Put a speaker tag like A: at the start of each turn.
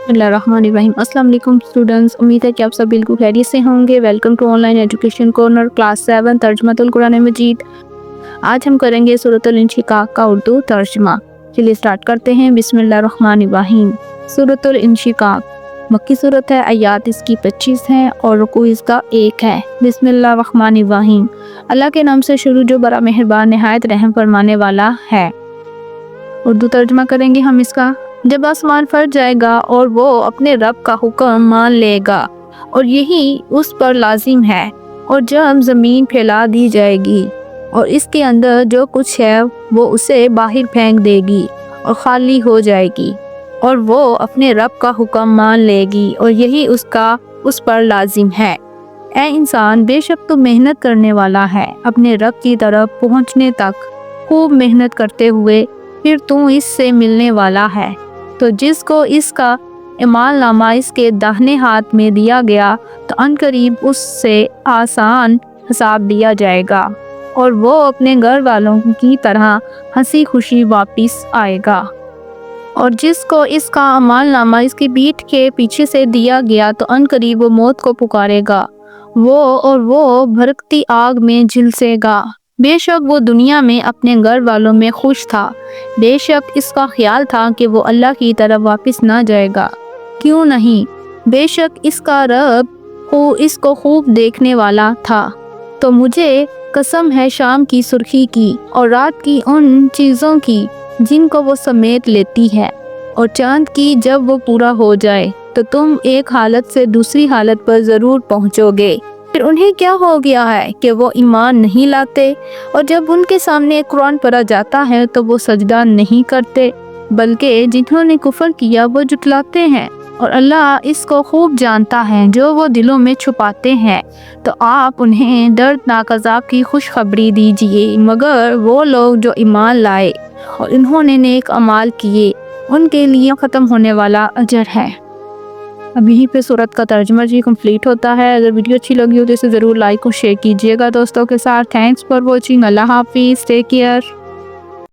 A: बिस्मिल्लाहिर्रहमानिर्रहीम। अस्सलाम वालेकुम स्टूडेंट्स, उम्मीद है कि आप सब बिल्कुल खैरियत से होंगे। Welcome to online education corner class 7 तर्जुमातुल कुरान मजीद। आज हम करेंगे सूरतुल इंशिकाक का उर्दू तर्जुमा। चलिए स्टार्ट करते हैं। बिस्मिल्लाहिर्रहमानिर्रहीम। सूरतुल इंशिकाक मक्की सूरत है, आयात इसकी 25 हैं और रुकू इसका 1 है। बिस्मिल्लाहिर्रहमानिर्रहीम। अल्लाह के नाम से शुरू जो बड़ा मेहरबान निहायत रहम फरमाने वाला है। उर्दू तर्जुमा करेंगे हम इसका। जब आसमान फट जाएगा और वो अपने रब का हुक्म मान लेगा और यही उस पर लाजिम है, और जब ज़मीन फैला दी जाएगी और इसके अंदर जो कुछ है वो उसे बाहर फेंक देगी और खाली हो जाएगी, और वो अपने रब का हुक्म मान लेगी और यही उसका उस पर लाजिम है। ऐ इंसान, बेशक तू मेहनत करने वाला है अपने रब की तरफ पहुँचने तक, खूब मेहनत करते हुए फिर तू इससे मिलने वाला है। तो जिसको इसका इमालनामा इसके दाहिने हाथ में दिया गया तो अनकरीब उससे आसान हिसाब दिया जाएगा और वो अपने घर वालों की तरह हंसी खुशी वापस आएगा। और जिसको इसका अमालनामा इसकी पीठ के पीछे से दिया गया तो अनकरीब वो मौत को पुकारेगा, वो भड़कती आग में झुलसेगा। बेशक वो दुनिया में अपने घर वालों में खुश था। बेशक इसका ख्याल था कि वो अल्लाह की तरफ वापस ना जाएगा। क्यों नहीं, बेशक इसका रब इसको खूब देखने वाला था। तो मुझे कसम है शाम की सुर्खी की और रात की उन चीज़ों की जिनको वो समेट लेती है, और चांद की जब वो पूरा हो जाए तो तुम एक हालत से दूसरी हालत पर ज़रूर पहुँचोगे। फिर उन्हें क्या हो गया है कि वो ईमान नहीं लाते, और जब उनके सामने कुरान पढ़ा जाता है तो वो सजदा नहीं करते, बल्कि जिन्होंने कुफर किया वो जुटलाते हैं। और अल्लाह इसको खूब जानता है जो वो दिलों में छुपाते हैं। तो आप उन्हें दर्दनाक अज़ाब की खुशखबरी दीजिए, मगर वो लोग जो ईमान लाए और इन्होंने नेक अमाल किए उनके लिए ख़त्म होने वाला अजर है। अब यहीं पे सूरत का तर्जुमा जी कंप्लीट होता है। अगर वीडियो अच्छी लगी हो तो इसे ज़रूर लाइक और शेयर कीजिएगा दोस्तों के साथ। Thanks for watching. अल्लाह हाफिज़। Take care.